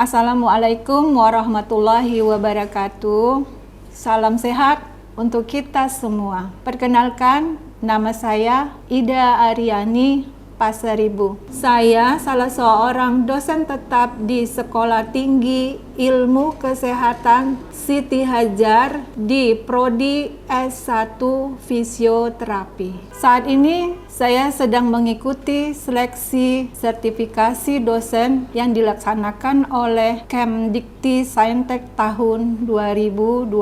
Assalamualaikum warahmatullahi wabarakatuh. Salam sehat untuk kita semua. Perkenalkan, nama saya Ida Aryani Pasaribu. Saya salah seorang dosen tetap di Sekolah Tinggi Ilmu Kesehatan Siti Hajar di Prodi S1 Fisioterapi. Saat ini saya sedang mengikuti seleksi sertifikasi dosen yang dilaksanakan oleh Kemdikti Saintek tahun 2026.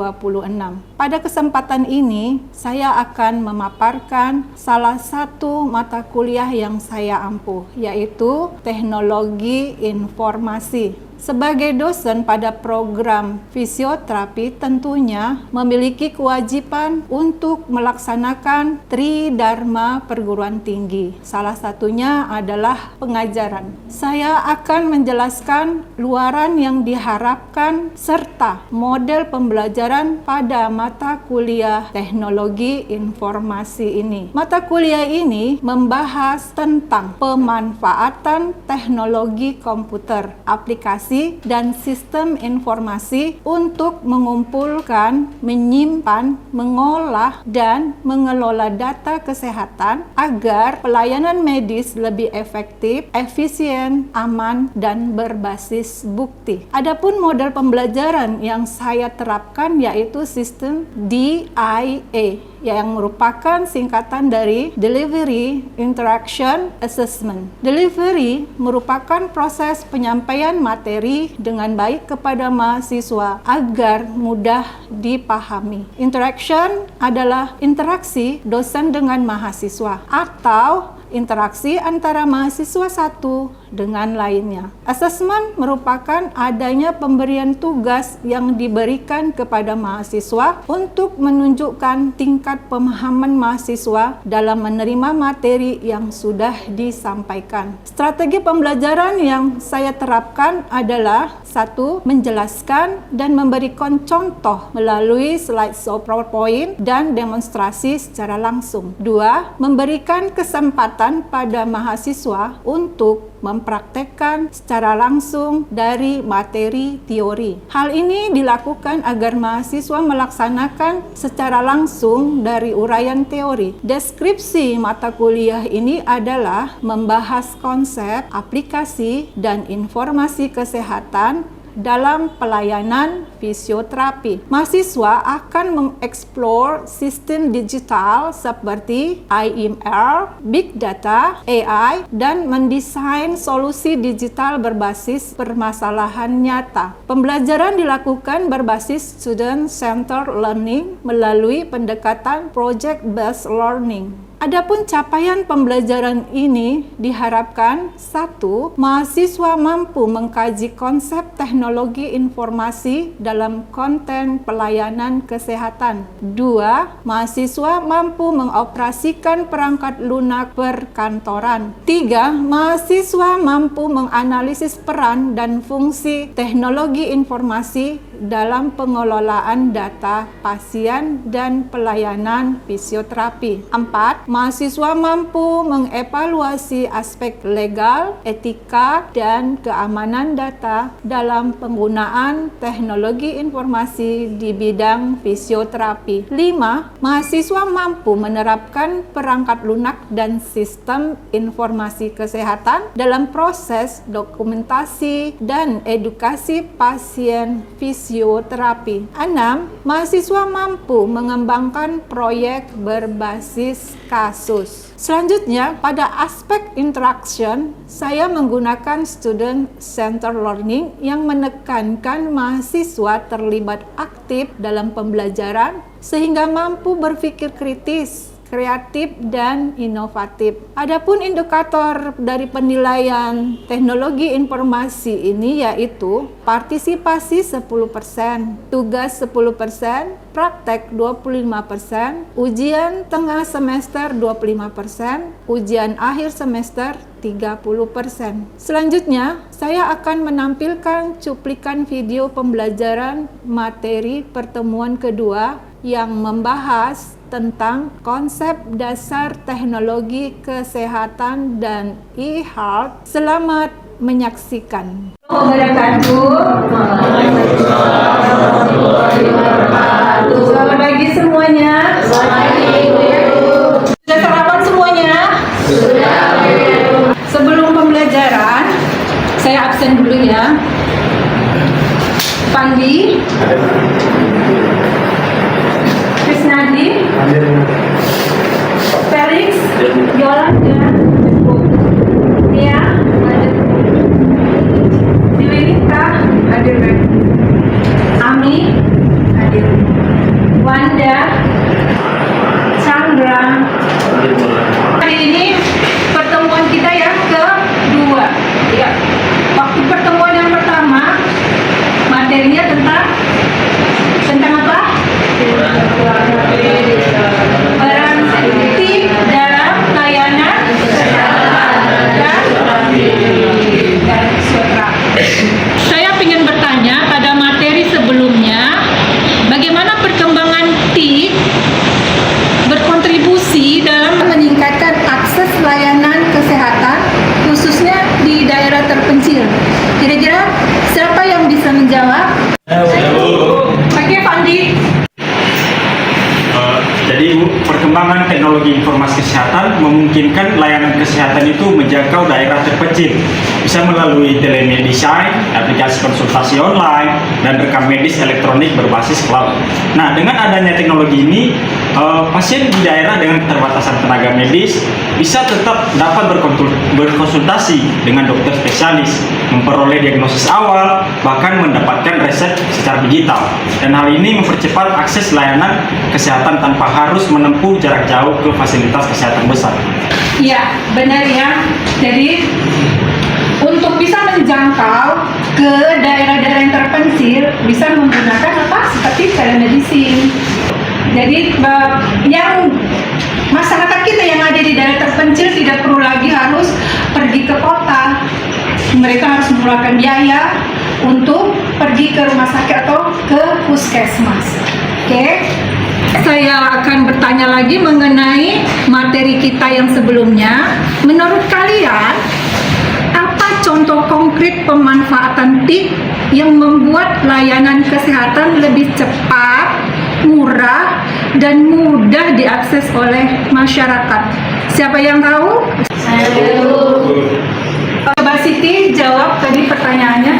Pada kesempatan ini, saya akan memaparkan salah satu mata kuliah yang saya ampuh, yaitu Teknologi Informasi. Sebagai dosen pada program fisioterapi tentunya memiliki kewajiban untuk melaksanakan Tridharma perguruan tinggi. Salah satunya adalah pengajaran. Saya akan menjelaskan luaran yang diharapkan serta model pembelajaran pada mata kuliah Teknologi Informasi ini. Mata kuliah ini membahas tentang pemanfaatan teknologi komputer, aplikasi dan sistem informasi untuk mengumpulkan, menyimpan, mengolah, dan mengelola data kesehatan agar pelayanan medis lebih efektif, efisien, aman, dan berbasis bukti. Adapun model pembelajaran yang saya terapkan yaitu sistem DIA, yang merupakan singkatan dari Delivery Interaction Assessment. Delivery merupakan proses penyampaian materi dengan baik kepada mahasiswa agar mudah dipahami. Interaction adalah interaksi dosen dengan mahasiswa atau interaksi antara mahasiswa satu dengan lainnya. Assessment merupakan adanya pemberian tugas yang diberikan kepada mahasiswa untuk menunjukkan tingkat pemahaman mahasiswa dalam menerima materi yang sudah disampaikan. Strategi pembelajaran yang saya terapkan adalah: 1. Menjelaskan dan memberikan contoh melalui slideshow PowerPoint dan demonstrasi secara langsung. 2. Memberikan kesempatan pada mahasiswa untuk mempraktekkan secara langsung dari materi teori. Hal ini dilakukan agar mahasiswa melaksanakan secara langsung dari uraian teori. Deskripsi mata kuliah ini adalah membahas konsep, aplikasi, dan informasi kesehatan dalam pelayanan fisioterapi. Mahasiswa akan mengeksplor sistem digital seperti IMR, Big Data, AI, dan mendesain solusi digital berbasis permasalahan nyata. Pembelajaran dilakukan berbasis student-centered learning melalui pendekatan project-based learning. Adapun capaian pembelajaran ini diharapkan: 1. Mahasiswa mampu mengkaji konsep teknologi informasi dalam konten pelayanan kesehatan. 2. Mahasiswa mampu mengoperasikan perangkat lunak perkantoran. 3. Mahasiswa mampu menganalisis peran dan fungsi teknologi informasi dalam pengelolaan data pasien dan pelayanan fisioterapi. 4. Mahasiswa mampu mengevaluasi aspek legal, etika, dan keamanan data dalam penggunaan teknologi informasi di bidang fisioterapi. 5. Mahasiswa mampu menerapkan perangkat lunak dan sistem informasi kesehatan dalam proses dokumentasi dan edukasi pasien fisioterapi. 6. Mahasiswa mampu mengembangkan proyek berbasis kasus. Selanjutnya, pada aspek interaction, saya menggunakan student-centered learning yang menekankan mahasiswa terlibat aktif dalam pembelajaran sehingga mampu berpikir kritis, kreatif, dan inovatif. Adapun indikator dari penilaian teknologi informasi ini yaitu partisipasi 10%, tugas 10%, praktek 25%, ujian tengah semester 25%, ujian akhir semester 30%. Selanjutnya, saya akan menampilkan cuplikan video pembelajaran materi pertemuan kedua yang membahas tentang konsep dasar teknologi kesehatan dan e-health. Selamat menyaksikan. Selamat pagi semuanya. Sudah sarapan semuanya? Sebelum pembelajaran, saya absen dulu ya. Pandi, Krisnadi, Felix, Yolanda, Nia, Diwinita, hadir. Ami, hadir. Wanda, Chandra. Hari ini pertemuan kita yang kedua. Ya. Waktu pertemuan yang pertama, materinya tentang apa? Peran tim dalam layanan dan suara. Saya ingin bertanya pada materi sebelumnya, bagaimana perkembangan TIK berkontribusi dalam meningkatkan akses layanan kesehatan khususnya di daerah terpencil. Kira-kira siapa yang bisa menjawab? Oke, Fandi. Jadi Bu, perkembangan teknologi informasi kesehatan memungkinkan layanan kesehatan itu menjangkau daerah terpencil, bisa melalui telemedicine, aplikasi konsultasi online, dan rekam medis elektronik berbasis cloud. Nah, dengan adanya teknologi ini, pasien di daerah dengan keterbatasan tenaga medis bisa tetap dapat berkonsultasi dengan dokter spesialis, memperoleh diagnosis awal, bahkan mendapatkan resep secara digital. Dan hal ini mempercepat akses layanan kesehatan tanpa harus menempuh jarak jauh ke fasilitas kesehatan besar. Iya, benar ya. Jadi untuk bisa menjangkau ke daerah-daerah yang terpencil bisa menggunakan apa? Seperti telemedicine. Jadi yang masyarakat kita yang ada di daerah terpencil tidak perlu lagi harus pergi ke kota. Mereka harus mengeluarkan biaya untuk pergi ke rumah sakit atau ke puskesmas. Oke. Saya akan bertanya lagi mengenai materi kita yang sebelumnya. Menurut kalian, apa contoh konkret pemanfaatan TIK yang membuat layanan kesehatan lebih cepat, murah, dan mudah diakses oleh masyarakat? Siapa yang tahu? Saya dulu. Mbak Siti jawab tadi pertanyaannya.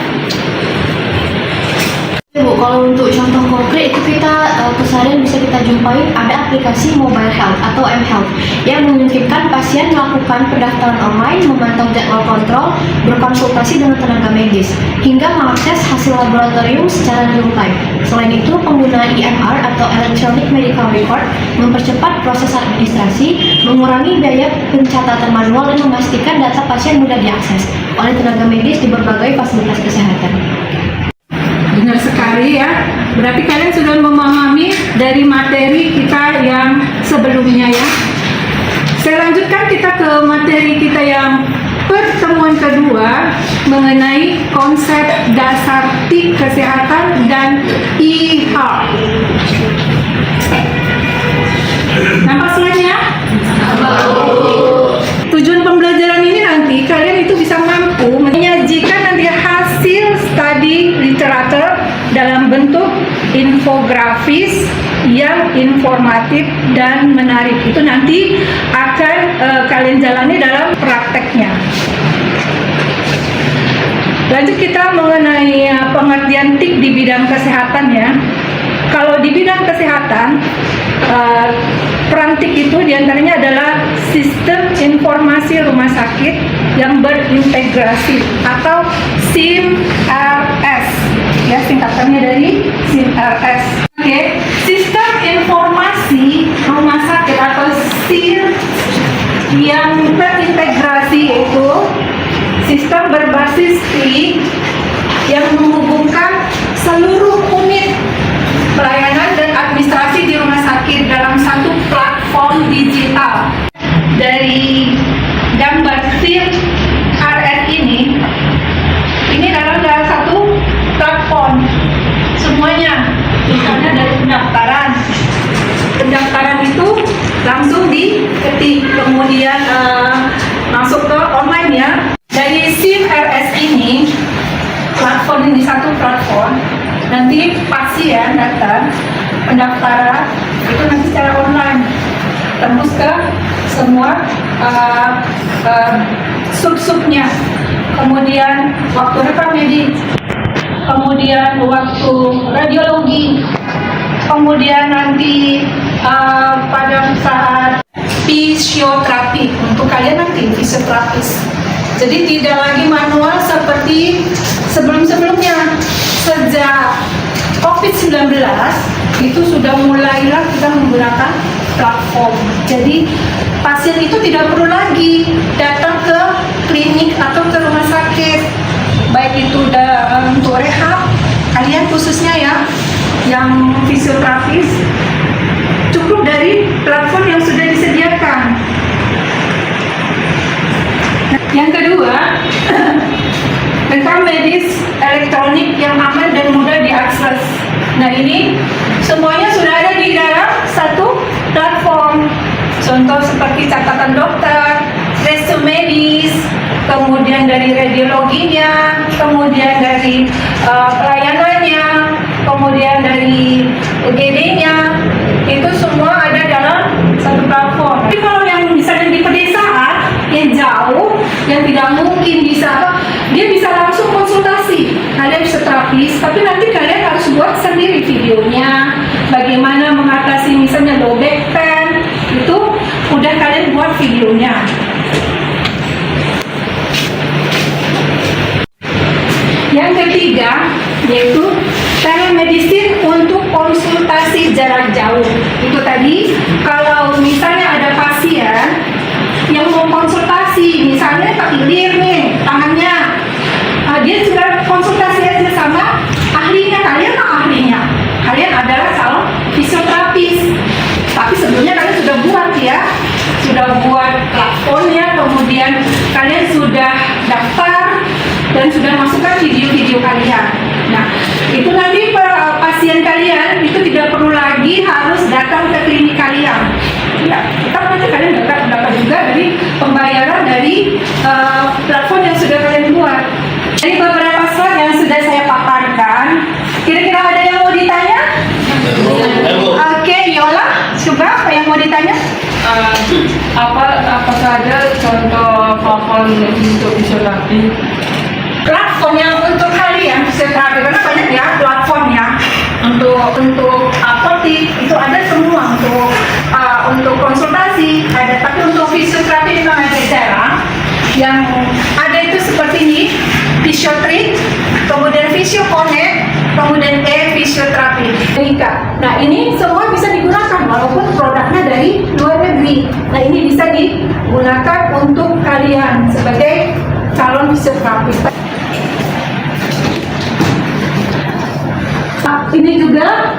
Bu, kalau untuk contoh konkret itu kita keseharian bisa kita jumpai ada aplikasi mobile health atau mHealth yang memungkinkan pasien melakukan pendaftaran online, memantau jadwal kontrol, berkonsultasi dengan tenaga medis, hingga mengakses hasil laboratorium secara real time. Selain itu, penggunaan EMR atau Electronic Medical Record mempercepat proses administrasi, mengurangi biaya pencatatan manual, dan memastikan data pasien mudah diakses oleh tenaga medis di berbagai fasilitas kesehatan. Benar sekali ya. Berarti kalian sudah memahami dari materi kita yang sebelumnya ya. Saya lanjutkan kita ke materi kita yang pertemuan kedua mengenai konsep dasar TIK kesehatan dan e-health. Nampak slide-nya? Tujuan pembelajaran ini nanti kalian itu bisa mampu menyajikan nanti hasil studi literatur dalam bentuk infografis yang informatif dan menarik. Itu nanti akan kalian jalani dalam prakteknya. Lanjut kita mengenai pengertian TIK di bidang kesehatan ya. Kalau di bidang kesehatan, peran TIK itu diantaranya adalah sistem informasi rumah sakit yang berintegrasi atau SIMRS, ya singkatannya dari SIMRS. Oke, sistem informasi rumah sakit atau SIR yang terintegrasi itu sistem berbasis TIK yang menghubungkan seluruh unit pelayanan dan administrasi di rumah sakit dalam satu platform digital. Dari gambar SIMRS ini dalam satu platform semuanya, misalnya dari pendaftaran itu langsung diketik, kemudian masuk ke online ya. Dari SIMRS tembus ke semua sub-subnya. Kemudian waktu rekam medik, kemudian waktu radiologi, kemudian nanti pada saat fisioterapi untuk kalian nanti fisioterapis. Jadi tidak lagi manual seperti sebelum-sebelumnya. Sejak COVID-19 itu sudah mulailah kita menggunakan platform. Jadi pasien itu tidak perlu lagi datang ke klinik atau ke rumah sakit, baik itu untuk rehab, kalian khususnya ya yang fisioterapis, cukup dari platform yang sudah disediakan. Yang kedua, rekam medis elektronik yang aman dan mudah diakses. Nah ini semuanya sudah ada di dalam satu platform. Contoh seperti catatan dokter, resume medis, kemudian dari radiologinya, kemudian dari pelayanannya, kemudian dari UGD-nya, itu semua ada dalam satu platform. Tapi kalau yang misalnya di pedesaan, yang jauh, yang tidak mungkin bisa, dia bisa langsung konsultasi. Kalian bisa terapis, tapi nanti kalian harus buat sendiri videonya, bagaimana mengatasi misalnya low back pain, itu udah kalian buat videonya. Yang ketiga, yaitu telemedicine untuk konsultasi jarak jauh. Itu tadi, kalau misalnya ada pasien yang mau konsultasi, misalnya terkilir nih tangannya, dia sudah konsultasi aja sama ahlinya. Kalian ahlinya, kalian adalah calon fisioterapis, tapi sebelumnya kalian sudah buat ya, sudah buat platformnya, kemudian kalian sudah daftar dan sudah masukkan video-video kalian. Nah, itu nanti pasien kalian itu tidak perlu lagi harus datang ke klinik kalian. Ya, tetap nanti kalian dapat juga dari pembayaran dari platform yang sudah kalian buat. Jadi beberapa slide yang sudah saya paparkan. Kira-kira ada yang mau ditanya? Oke, Yola, coba apa yang mau ditanya? Apa saja contoh platform untuk fisioterapi? Platform yang untuk kalian fisioterapis, karena banyak ya platformnya. Untuk apotik itu ada semua, untuk konsultasi ada, tapi untuk fisioterapi memang agak jarang. Yang ada itu seperti ini, Fisiotrik, kemudian Fisiokonek, kemudian fisioterapi. Nah ini semua bisa digunakan walaupun produknya dari luar negeri. Nah ini bisa digunakan untuk kalian sebagai calon fisioterapis. Ini juga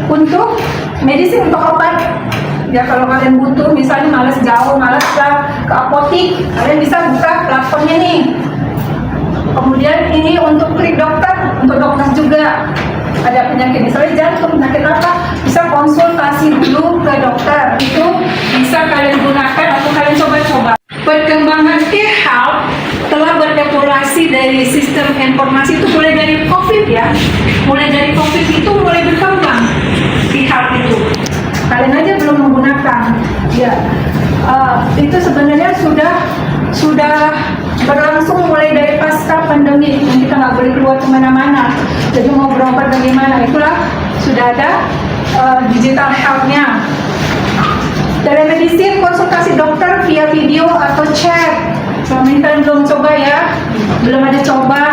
untuk medis, untuk obat. Ya kalau kalian butuh, misalnya malas jauh, malas ke apotik, kalian bisa buka platformnya nih. Kemudian ini untuk klik dokter, untuk dokter juga. Ada penyakit misalnya jantung, penyakit apa, bisa konsultasi dulu ke dokter. Itu bisa kalian gunakan atau kalian coba-coba. Perkembangan e-health telah berevolusi dari sistem informasi itu mulai dari COVID ya. Mulai dari COVID itu mulai berkembang e-health itu. Kalian aja belum menggunakan. Ya, itu sebenarnya sudah berlangsung mulai dari pasca pandemi. Kita nggak boleh keluar kemana-mana. Jadi mau berobat bagaimana? Itulah sudah ada digital health-nya. Telemedicine, konsultasi dokter via video atau chat. Selama ini kalian belum coba ya, belum ada coba.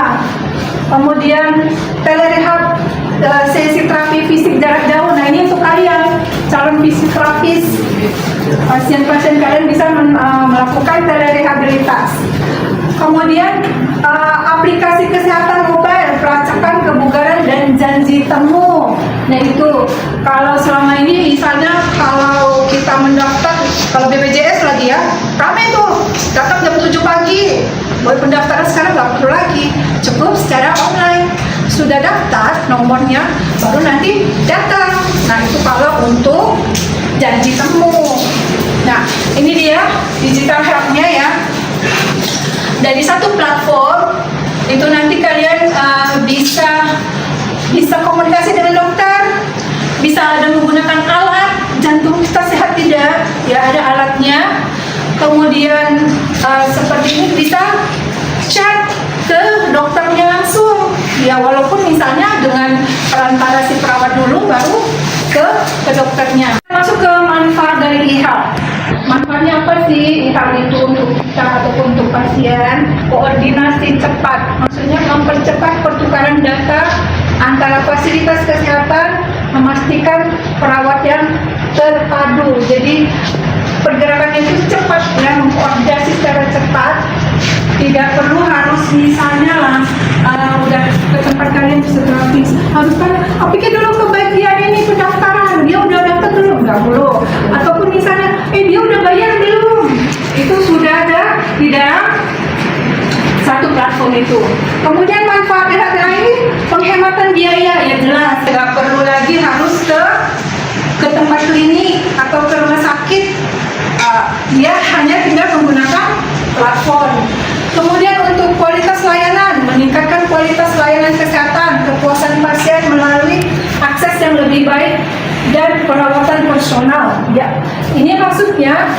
Kemudian telerehab, sesi terapi fisik jarak jauh. Nah ini untuk kalian calon fisioterapis, pasien-pasien kalian bisa melakukan telerehabilitas. Kemudian aplikasi kesehatan mobile, pelacakan kebugaran dan janji temu. Nah itu kalau selama ini misalnya kalau kita mendaftar, kalau BPJS lagi ya, ramai tuh datang jam 7 pagi. Boleh pendaftaran sekarang nggak perlu lagi, cukup secara online. Sudah daftar nomornya, baru nanti datang. Nah itu kalau untuk janji temu. Nah ini dia digital health-nya ya. Dari satu platform itu nanti kalian bisa komunikasi dengan dokter, bisa ada menggunakan alat jantung kita sehat tidak, kemudian seperti ini bisa chat ke dokternya langsung. Ya walaupun misalnya dengan perantara si perawat dulu baru ke dokternya. Masuk ke manfaat dari e-health. Manfaatnya apa sih e-health itu untuk kita ataupun untuk pasien? Koordinasi cepat, maksudnya mempercepat pertukaran data antara fasilitas kesehatan, memastikan perawat yang terpadu. Jadi pergerakannya itu cepat, ya, mengkoordinasi secara cepat. Tidak perlu harus misalnya lah udah ke tempat kalian fisioterapis harus kan pikir dulu ke bagian ini pendaftaran, dia udah daftar belum? Nggak belum. Ataupun misalnya dia udah bayar belum? Itu sudah ada di dalam satu platform itu. Kemudian manfaat yang lain, penghematan biaya, ya jelas nggak perlu lagi harus ke tempat klinik atau ke rumah sakit. Dia hanya tinggal menggunakan platform. Kemudian untuk kualitas layanan, meningkatkan kualitas layanan kesehatan, kepuasan pasien melalui akses yang lebih baik dan perawatan personal. Ya, ini maksudnya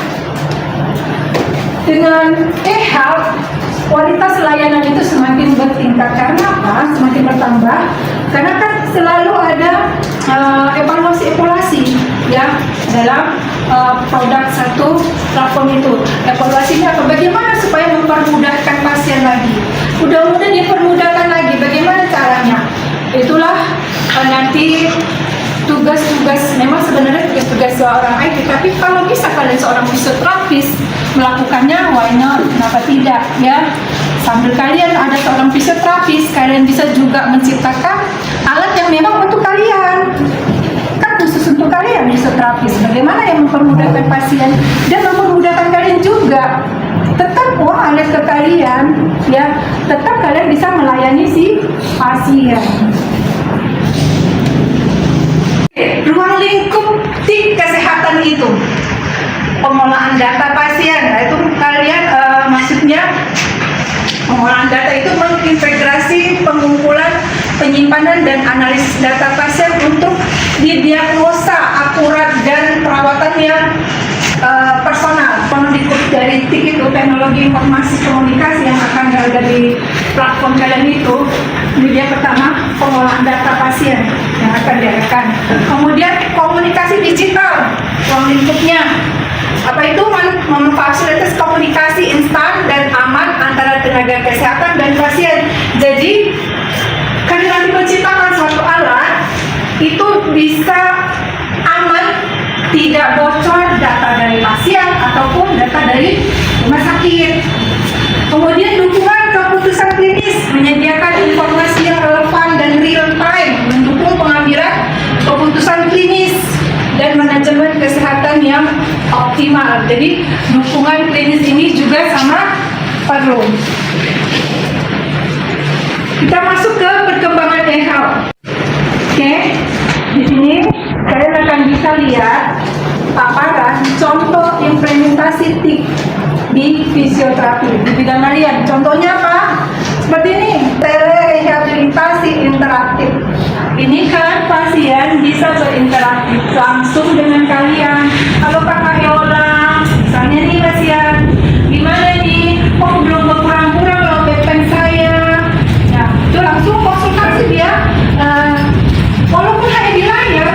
dengan e-health kualitas layanan itu semakin bertingkat. Karena apa? Semakin bertambah. Karena kan selalu ada evaluasi ya dalam produk satu platform itu. Evaluasinya apa? Bagaimana supaya mempermudahkan pasien lagi? Mudah-mudahan dipermudahkan lagi. Bagaimana caranya? Itulah nanti tugas-tugas, memang sebenarnya tugas-tugas seorang IT, tapi kalau bisa kalian seorang fisioterapis melakukannya, why not? Kenapa tidak, ya? Sambil kalian ada seorang fisioterapis, kalian bisa juga menciptakan alat yang memang untuk kalian, kan khusus untuk kalian fisioterapis. Bagaimana yang mempermudahkan pasien dan mempermudahkan kalian juga. Tetap alat ke kalian, ya. Tetap kalian bisa melayani si pasien. Ruang lingkup di kesehatan itu pengolahan data pasien. Nah, itu kalian maksudnya pengolahan data itu mengintegrasi pengumpulan, penyimpanan dan analisis data pasien untuk didiagnosa akurat dan perawatan yang personal. Dikutip dari TIK itu, teknologi informasi komunikasi yang akan ada di platform kalian itu, media pertama pengolahan data pasien yang akan diadakan. Kemudian komunikasi digital, ruang lingkupnya apa itu? Memfasilitasi komunikasi instan dan aman antara tenaga kesehatan dan pasien. Jadi kalian nanti menciptakan suatu alat itu bisa aman, tidak bocor data dari pasien ataupun data dari rumah sakit. Kemudian dukungan keputusan klinis, menyediakan informasi yang relevan dan real time, mendukung pengambilan keputusan klinis dan manajemen kesehatan yang optimal. Jadi dukungan klinis ini juga sama perlu. Kita masuk ke perkembangan e-health. Oke, di sini kalian akan bisa lihat paparan contoh implementasi TIK di fisioterapi di bidang kalian. Contohnya apa? Seperti ini, telerehabilitasi interaktif. Ini kan pasien bisa berinteraksi langsung dengan kalian. Halo Kakak Yola, misalnya nih pasien, gimana nih? Oh belum berkurang-kurang loh beban saya. Nah, itu langsung konsultasi dia. Walaupun hanya di layar,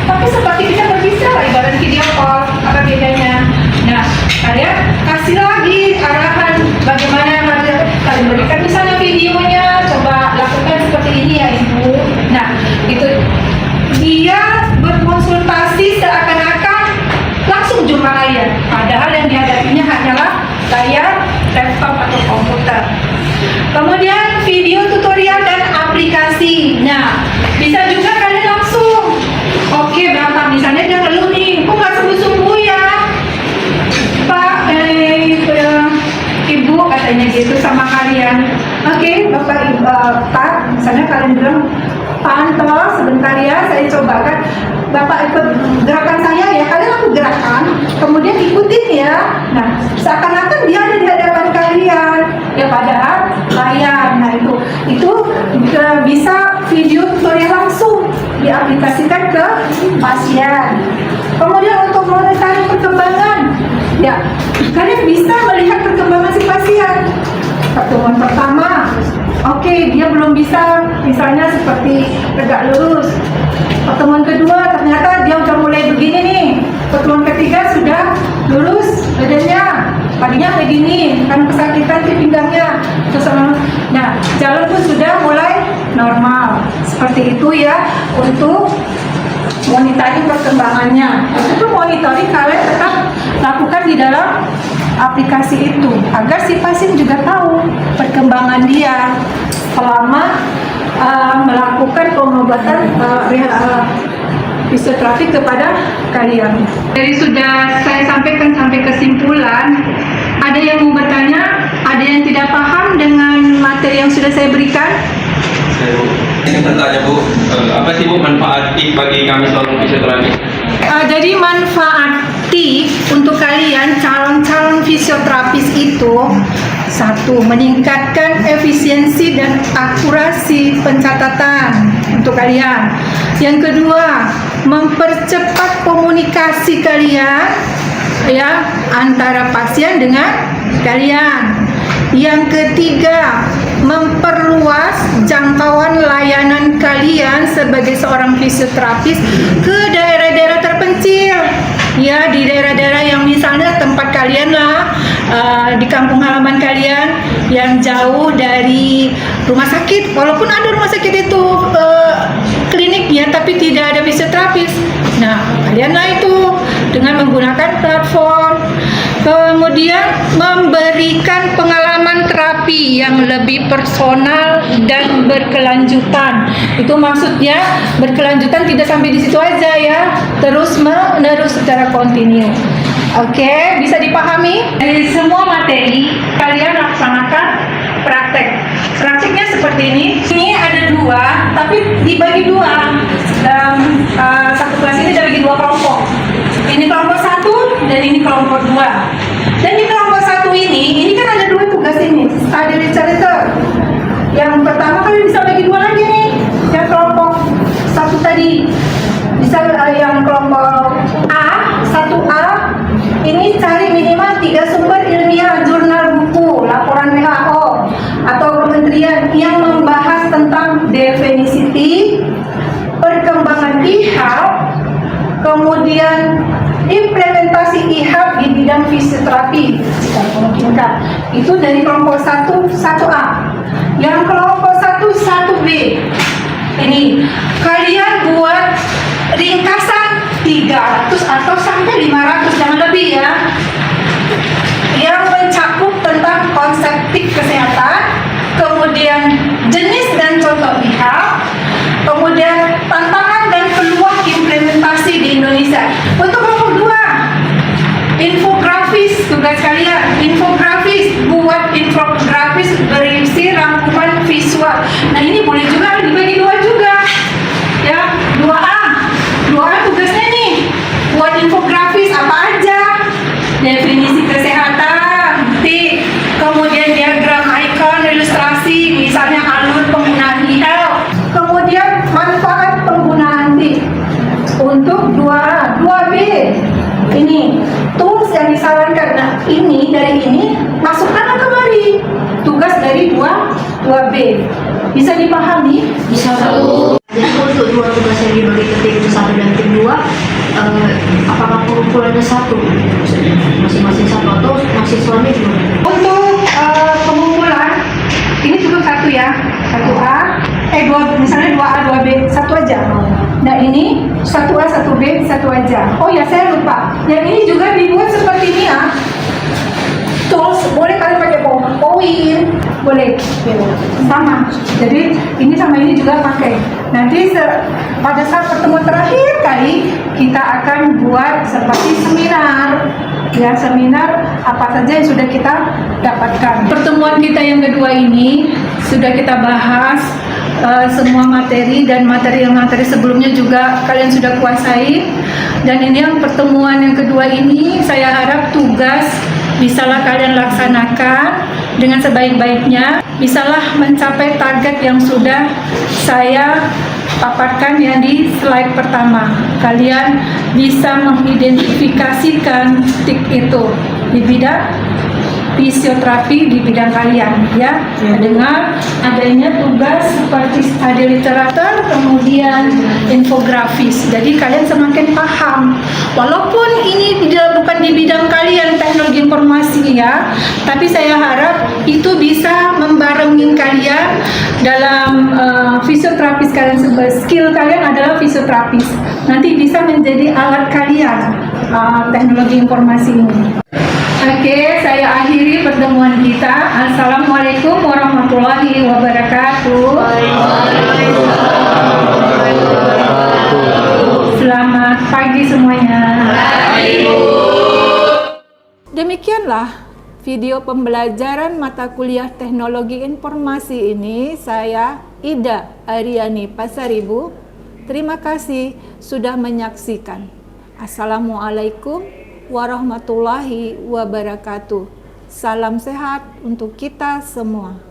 tapi seperti kita berbicara ibarat video call. Apa bedanya? Nah, kalian kasih lagi arahan bagaimana kalian berikan misalnya videonya, coba lakukan seperti ini ya Ibu. Nah, itu dia berkonsultasi seakan-akan langsung jumpa kalian, padahal yang dihadapinya hanyalah layar laptop atau komputer. Kemudian video tutorial dan aplikasi. Nah, bisa juga kalian langsung. Oke, Bapak, misalnya dia ngeluh nih, kok nggak sembuh-sembuh ya Pak, Ibu, katanya gitu sama kalian. Oke, Bapak, Pak, misalnya kalian bilang, pantau sebentar ya, saya cobakan. Bapak ikut gerakan saya ya, kalian lakukan gerakan, kemudian ikutin ya. Nah, seakan-akan dia ada di hadapan kalian, ya padahal layar. Nah, itu bisa video tutorial langsung diaplikasikan ke pasien. Kemudian untuk monitoring perkembangan, ya kalian bisa seperti tegak lurus. Pertemuan kedua ternyata dia udah mulai begini nih. Pertemuan ketiga sudah lurus badannya. Tadinya begini, kan kesakitan di pinggangnya. Terus, nah jalan pun sudah mulai normal. Seperti itu ya untuk monitoring perkembangannya. Itu monitoring kalian tetap lakukan di dalam aplikasi itu agar si pasien juga tahu perkembangan dia selama melakukan pengobatan fisioterapi kepada kalian. Jadi sudah saya sampaikan sampai kesimpulan. Ada yang mau bertanya? Ada yang tidak paham dengan materi yang sudah saya berikan? Saya bertanya Bu, apa sih Bu manfaat TIP bagi kami seorang fisioterapi? Jadi manfaat TIP untuk kalian calon-calon fisioterapis itu, satu, meningkatkan efisiensi dan akurasi pencatatan untuk kalian. Yang kedua, mempercepat komunikasi kalian ya antara pasien dengan kalian. Yang ketiga, memperluas jangkauan layanan kalian sebagai seorang fisioterapis ke daerah-daerah terpencil. Ya, di daerah-daerah yang misalnya tempat kalian lah, di kampung halaman kalian yang jauh dari rumah sakit. Walaupun ada rumah sakit itu kliniknya, tapi tidak ada fisioterapis. Nah, kalianlah itu dengan menggunakan platform. Kemudian memberikan pengalaman terapi yang lebih personal dan berkelanjutan. Itu maksudnya berkelanjutan tidak sampai di situ aja ya, terus menerus secara kontinu. Oke, bisa dipahami? Dari semua materi kalian laksanakan praktek. Prakteknya seperti ini. Ini ada dua, tapi dibagi dua. Dalam satu kelas ini dibagi dua kelompok. Ini kelompok satu dan ini kelompok dua. Dan di kelompok satu ini kan ada dua tugas ini. Ada literatur. Yang pertama kalian bisa bagi dua lagi nih. Yang kelompok satu tadi bisa yang kelompok A, 1A ini cari minimal 3 sumber ilmiah, jurnal buku, laporan WHO atau kementerian yang membahas tentang definisi TIP, perkembangan IHAP, kemudian implementasi IHAP di bidang fisioterapi jika memungkinkan. Itu dari kelompok 1A. Yang kelompok 1B ini kalian buat ringkasan 300 atau sampai 500, jangan lebih ya, yang mencakup tentang konsep TIP kesehatan, kemudian jenis dan contoh IHAP, kemudian tantangan dan peluang implementasi di Indonesia. Untuk kelompok 2, infografis tugas kalian. Infografis, buat infografis berisi rangkuman visual. Nah ini boleh juga dibagi dua juga ya. 2A tugasnya nih buat infografis apa aja, definisi kesehatan, TIP, kemudian diagram icon, ilustrasi, misalnya alur penggunaan IL, kemudian manfaat penggunaan TIP. Untuk 2A, 2B ini tools yang disarankan. Nah ini dari ini masukkan kembali tugas dari 2B. Bisa dipahami? Bisa Bu. Jadi untuk dua tugas yang dibagi ke tim 1 dan tim 2, apakah pengumpulannya satu? Maksudnya masing-masing satu atau mahasiswanya juga? Untuk pengumpulan ini cukup satu ya, 1A, misalnya 2A, 2B, satu aja. Nah ini 1A, 1B, satu aja. Oh ya saya lupa, yang ini juga dibuat seperti ini ya. Tools, boleh kalian pakai PowerPoint, boleh, sama. Jadi ini sama ini juga pakai. Nanti pada saat pertemuan terakhir kali kita akan buat seperti seminar, ya seminar apa saja yang sudah kita dapatkan. Pertemuan kita yang kedua ini sudah kita bahas semua materi, dan materi sebelumnya juga kalian sudah kuasai. Dan ini yang pertemuan yang kedua ini saya harap tugas bisalah kalian laksanakan dengan sebaik-baiknya, bisalah mencapai target yang sudah saya paparkan yang di slide pertama. Kalian bisa mengidentifikasikan TIP itu di bidang fisioterapi di bidang kalian ya. Dengar adanya tugas seperti study literatur, kemudian infografis. Jadi kalian semakin paham. Walaupun ini bukan di bidang kalian teknologi informasi ya, tapi saya harap itu bisa membarengin kalian dalam fisioterapis kalian. Skill kalian adalah fisioterapis. Nanti bisa menjadi alat kalian teknologi informasi ini. Oke, saya akhiri pertemuan kita. Assalamualaikum warahmatullahi wabarakatuh. Selamat pagi semuanya. Demikianlah video pembelajaran mata kuliah teknologi informasi ini. Saya Ida Aryani Pasaribu. Terima kasih sudah menyaksikan. Assalamualaikum warahmatullahi wabarakatuh. Salam sehat untuk kita semua.